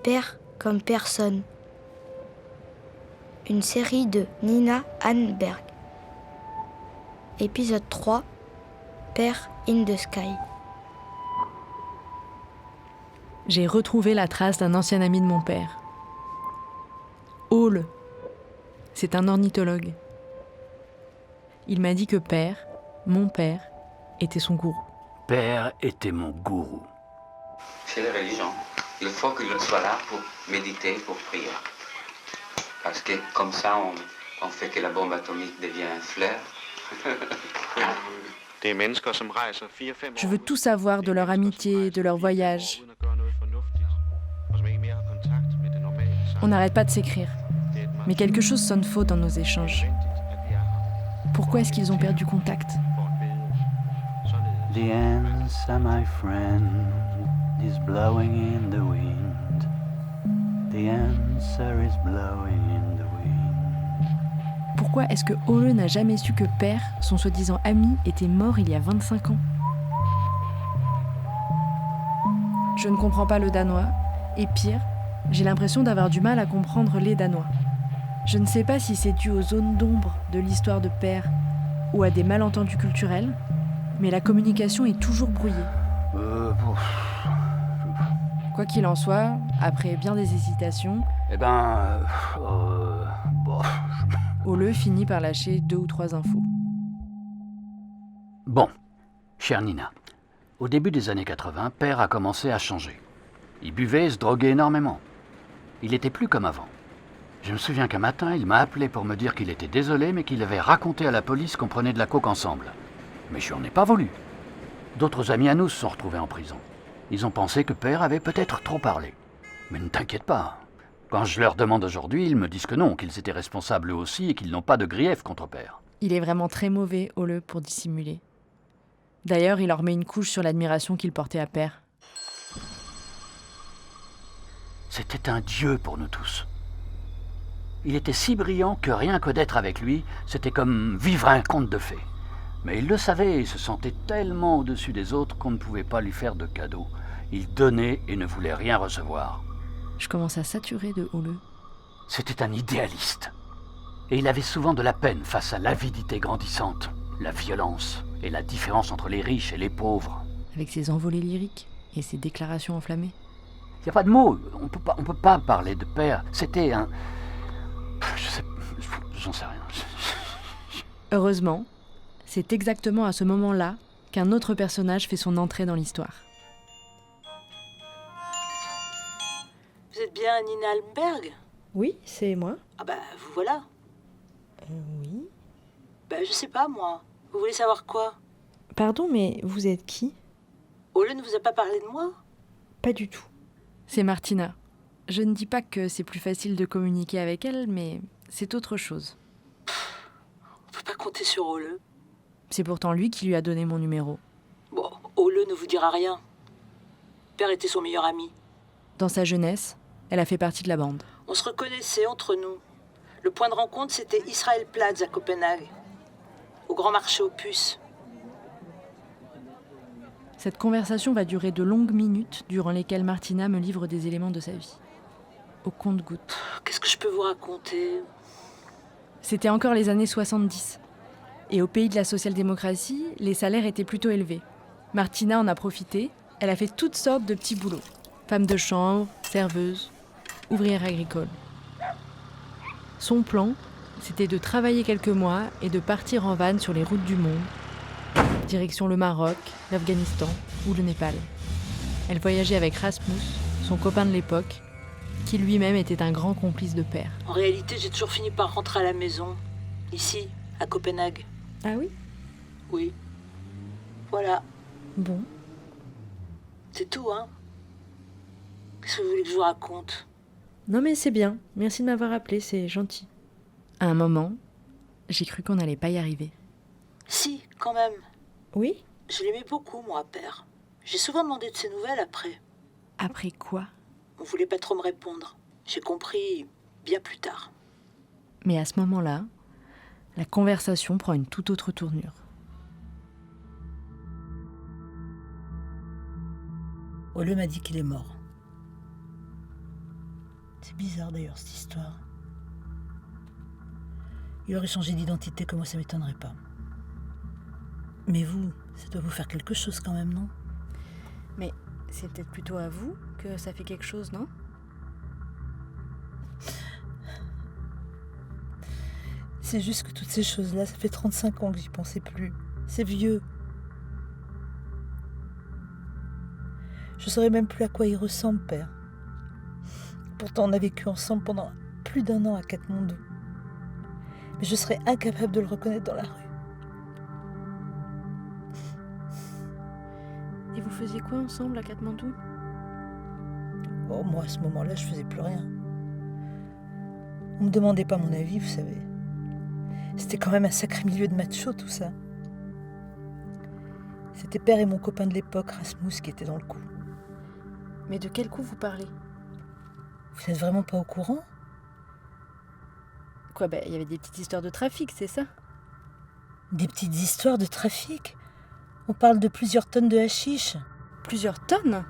Père comme personne. Une série de Nina Hanberg. Épisode 3, Père in the Sky. J'ai retrouvé la trace d'un ancien ami de mon père. Ole. C'est un ornithologue. Il m'a dit que père, mon père, était son gourou. Père était mon gourou. C'est la religion. Il faut qu'il soit là pour méditer, pour prier. Parce que comme ça, on fait que la bombe atomique devient un fleur. Je veux tout savoir de leur amitié, de leur voyage. On n'arrête pas de s'écrire. Mais quelque chose sonne faux dans nos échanges. Pourquoi est-ce qu'ils ont perdu contact ? The answer, my friend, is blowing in the wind. The answer is blowing in the wind. Pourquoi est-ce que Ole n'a jamais su que Père, son soi-disant ami, était mort il y a 25 ans ? Je ne comprends pas le danois, et pire, j'ai l'impression d'avoir du mal à comprendre les Danois. Je ne sais pas si c'est dû aux zones d'ombre de l'histoire de Père ou à des malentendus culturels, mais la communication est toujours brouillée. Quoi qu'il en soit, après bien des hésitations, Ole finit par lâcher 2 ou 3 infos. Bon, chère Nina, au début des années 80, Père a commencé à changer. Il buvait et se droguait énormément. Il était plus comme avant. Je me souviens qu'un matin, il m'a appelé pour me dire qu'il était désolé, mais qu'il avait raconté à la police qu'on prenait de la coke ensemble. Mais je n'en ai pas voulu. D'autres amis à nous se sont retrouvés en prison. Ils ont pensé que Père avait peut-être trop parlé. Mais ne t'inquiète pas. Quand je leur demande aujourd'hui, ils me disent que non, qu'ils étaient responsables eux aussi et qu'ils n'ont pas de grief contre Père. Il est vraiment très mauvais, Ole, pour dissimuler. D'ailleurs, il leur met une couche sur l'admiration qu'il portait à Père. C'était un dieu pour nous tous. Il était si brillant que rien que d'être avec lui, c'était comme vivre un conte de fées. Mais il le savait et se sentait tellement au-dessus des autres qu'on ne pouvait pas lui faire de cadeaux. Il donnait et ne voulait rien recevoir. Je commence à saturer de Ole. C'était un idéaliste. Et il avait souvent de la peine face à l'avidité grandissante, la violence et la différence entre les riches et les pauvres. Avec ses envolées lyriques et ses déclarations enflammées. Il n'y a pas de mots, on peut pas parler de Père. C'était un... J'en sais rien. Heureusement, c'est exactement à ce moment-là qu'un autre personnage fait son entrée dans l'histoire. Vous êtes bien Nina Hanberg ? Oui, c'est moi. Ah bah, vous voilà. Oui. Bah, je sais pas, moi. Vous voulez savoir quoi ? Pardon, mais vous êtes qui ? Ole ne vous a pas parlé de moi ? Pas du tout. C'est Martina. Je ne dis pas que c'est plus facile de communiquer avec elle, mais c'est autre chose. On peut pas compter sur Ole. C'est pourtant lui qui lui a donné mon numéro. Bon, Ole ne vous dira rien. Père était son meilleur ami. Dans sa jeunesse, elle a fait partie de la bande. On se reconnaissait entre nous. Le point de rencontre, c'était Israel Platz à Copenhague, au grand marché aux puces. Cette conversation va durer de longues minutes, durant lesquelles Martina me livre des éléments de sa vie. Au compte-gouttes. Qu'est-ce que je peux vous raconter ? C'était encore les années 70. Et au pays de la social-démocratie, les salaires étaient plutôt élevés. Martina en a profité. Elle a fait toutes sortes de petits boulots. Femme de chambre, serveuse, ouvrière agricole. Son plan, c'était de travailler quelques mois et de partir en van sur les routes du monde. Direction le Maroc, l'Afghanistan ou le Népal. Elle voyageait avec Rasmus, son copain de l'époque, qui lui-même était un grand complice de Père. En réalité, j'ai toujours fini par rentrer à la maison. Ici, à Copenhague. Ah oui ? Oui. Voilà. Bon. C'est tout, hein ? Qu'est-ce que vous voulez que je vous raconte ? Non mais c'est bien. Merci de m'avoir appelé, c'est gentil. À un moment, j'ai cru qu'on n'allait pas y arriver. Si, quand même. Oui ? Je l'aimais beaucoup, moi, Père. J'ai souvent demandé de ses nouvelles après. Après quoi ? On voulait pas trop me répondre. J'ai compris bien plus tard. Mais à ce moment-là, la conversation prend une toute autre tournure. Ole m'a dit qu'il est mort. C'est bizarre d'ailleurs cette histoire. Il aurait changé d'identité, que moi ça m'étonnerait pas. Mais vous, ça doit vous faire quelque chose quand même, non? Mais c'est peut-être plutôt à vous que ça fait quelque chose, non? C'est juste que toutes ces choses-là, ça fait 35 ans que j'y pensais plus. C'est vieux. Je saurais même plus à quoi il ressemble, père. Pourtant, on a vécu ensemble pendant plus d'1 an à Katmandou. Mais je serais incapable de le reconnaître dans la rue. Et vous faisiez quoi ensemble à Katmandou? Oh, moi, à ce moment-là, je faisais plus rien. On me demandait pas mon avis, vous savez. C'était quand même un sacré milieu de macho, tout ça. C'était père et mon copain de l'époque, Rasmus, qui étaient dans le coup. Mais de quel coup vous parlez? Vous n'êtes vraiment pas au courant? Quoi, il y avait des petites histoires de trafic, c'est ça? Des petites histoires de trafic? On parle de plusieurs tonnes de hashish. Plusieurs tonnes?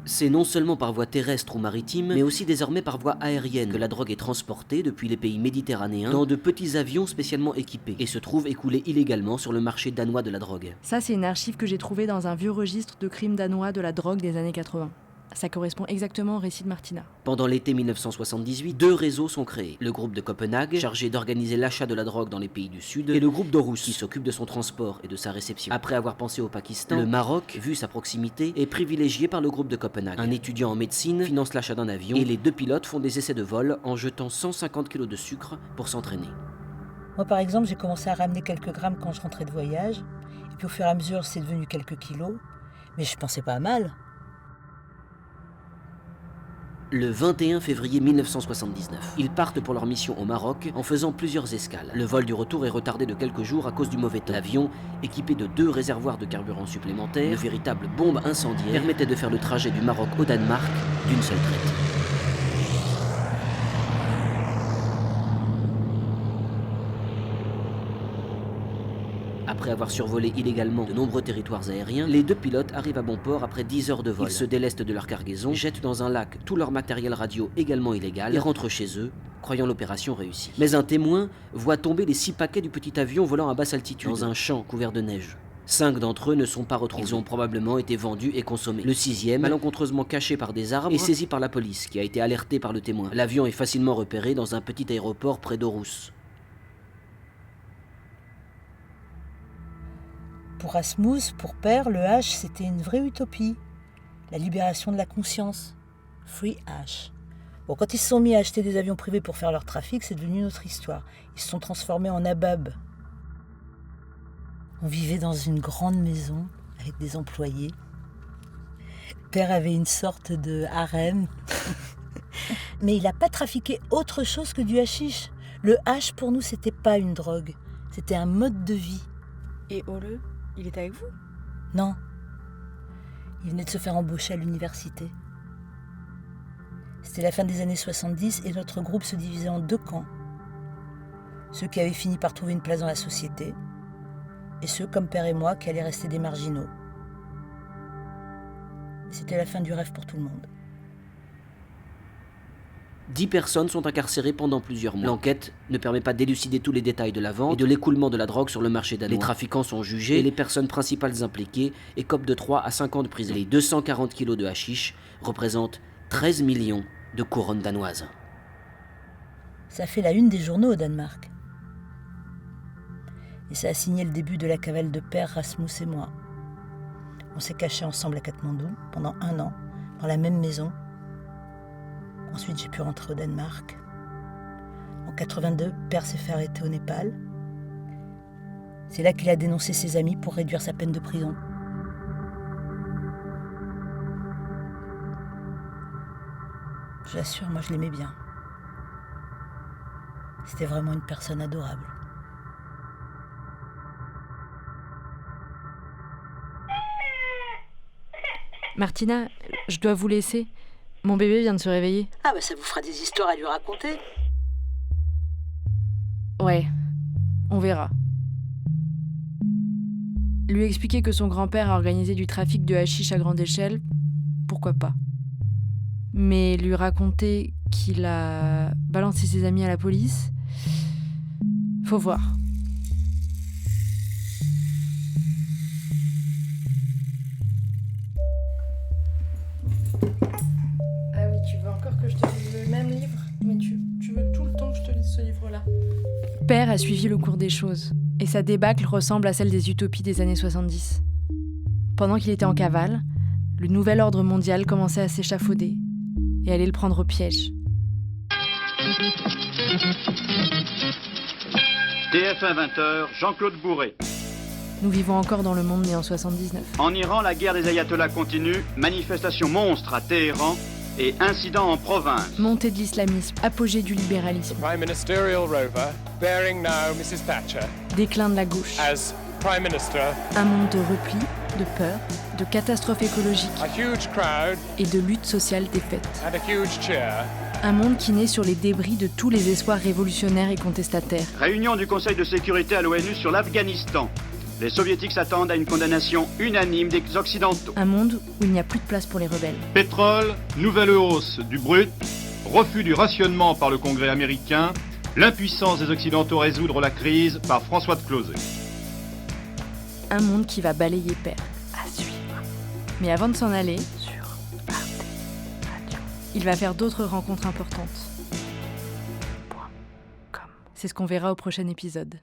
C'est non seulement par voie terrestre ou maritime, mais aussi désormais par voie aérienne que la drogue est transportée depuis les pays méditerranéens dans de petits avions spécialement équipés et se trouve écoulée illégalement sur le marché danois de la drogue. Ça, c'est une archive que j'ai trouvée dans un vieux registre de crimes danois de la drogue des années 80. Ça correspond exactement au récit de Martina. Pendant l'été 1978, 2 réseaux sont créés. Le groupe de Copenhague, chargé d'organiser l'achat de la drogue dans les pays du Sud, et le groupe d'Aarhus, qui s'occupe de son transport et de sa réception. Après avoir pensé au Pakistan, le Maroc, vu sa proximité, est privilégié par le groupe de Copenhague. Un étudiant en médecine finance l'achat d'un avion, et les 2 pilotes font des essais de vol en jetant 150 kg de sucre pour s'entraîner. Moi, par exemple, j'ai commencé à ramener quelques grammes quand je rentrais de voyage. Et puis au fur et à mesure, c'est devenu quelques kilos. Mais je pensais pas à mal. Le 21 février 1979, ils partent pour leur mission au Maroc en faisant plusieurs escales. Le vol du retour est retardé de quelques jours à cause du mauvais temps. L'avion, équipé de 2 réservoirs de carburant supplémentaires, une véritable bombe incendiaire, permettait de faire le trajet du Maroc au Danemark d'une seule traite. Après avoir survolé illégalement de nombreux territoires aériens, les 2 pilotes arrivent à bon port après 10 heures de vol. Ils se délestent de leur cargaison, jettent dans un lac tout leur matériel radio également illégal et rentrent chez eux, croyant l'opération réussie. Mais un témoin voit tomber les 6 paquets du petit avion volant à basse altitude dans un champ couvert de neige. 5 d'entre eux ne sont pas retrouvés. Ils ont probablement été vendus et consommés. Le 6e, malencontreusement caché par des arbres, est saisi par la police, qui a été alertée par le témoin. L'avion est facilement repéré dans un petit aéroport près d'Aarhus. Pour Rasmus, pour père, le hash, c'était une vraie utopie. La libération de la conscience. Free hash. Bon, quand ils se sont mis à acheter des avions privés pour faire leur trafic, c'est devenu une autre histoire. Ils se sont transformés en nababs. On vivait dans une grande maison avec des employés. Père avait une sorte de harem. Mais il n'a pas trafiqué autre chose que du hashish. Le hash, pour nous, c'était pas une drogue. C'était un mode de vie. Et Ole, il était avec vous? Non. Il venait de se faire embaucher à l'université. C'était la fin des années 70 et notre groupe se divisait en 2 camps. Ceux qui avaient fini par trouver une place dans la société et ceux, comme père et moi, qui allaient rester des marginaux. C'était la fin du rêve pour tout le monde. 10 personnes sont incarcérées pendant plusieurs mois. L'enquête ne permet pas d'élucider tous les détails de la vente et de l'écoulement de la drogue sur le marché danois. Les trafiquants sont jugés et les personnes principales impliquées écopent de 3 à 5 ans de prison. Les 240 kilos de hashish représentent 13 millions de couronnes danoises. Ça fait la une des journaux au Danemark. Et ça a signé le début de la cavale de père Rasmus et moi. On s'est cachés ensemble à Katmandou pendant 1 an, dans la même maison. Ensuite, j'ai pu rentrer au Danemark. En 82, père s'est fait arrêter au Népal. C'est là qu'il a dénoncé ses amis pour réduire sa peine de prison. Je l'assure, moi je l'aimais bien. C'était vraiment une personne adorable. Martina, je dois vous laisser. Mon bébé vient de se réveiller. Ah bah ça vous fera des histoires à lui raconter. Ouais, On verra. Lui expliquer que son grand-père a organisé du trafic de hashish à grande échelle, pourquoi pas. Mais lui raconter qu'il a balancé ses amis à la police, faut voir. Ah oui, tu veux encore que je te lise le même livre? Mais tu veux tout le temps que je te lise ce livre-là? Père a suivi le cours des choses, et sa débâcle ressemble à celle des utopies des années 70. Pendant qu'il était en cavale, le nouvel ordre mondial commençait à s'échafauder et allait le prendre au piège. TF1 20h, Jean-Claude Bourré. Nous vivons encore dans le monde né en 79. En Iran, la guerre des ayatollahs continue, manifestation monstre à Téhéran et incident en province. Montée de l'islamisme, apogée du libéralisme, Prime Ministerial rover bearing now Mrs. Thatcher déclin de la gauche, as Prime Minister. un monde de repli, de peur, de catastrophes écologiques A huge crowd et de lutte sociale défaite. and a huge cheer. Un monde qui naît sur les débris de tous les espoirs révolutionnaires et contestataires. Réunion du Conseil de sécurité à l'ONU sur l'Afghanistan. Les soviétiques s'attendent à une condamnation unanime des Occidentaux. Un monde où il n'y a plus de place pour les rebelles. Pétrole, nouvelle hausse du brut, refus du rationnement par le Congrès américain, l'impuissance des Occidentaux à résoudre la crise par François de Closet. Un monde qui va balayer Père. À suivre. Mais avant de s'en aller, sur Arte Radio, il va faire d'autres rencontres importantes. C'est ce qu'on verra au prochain épisode.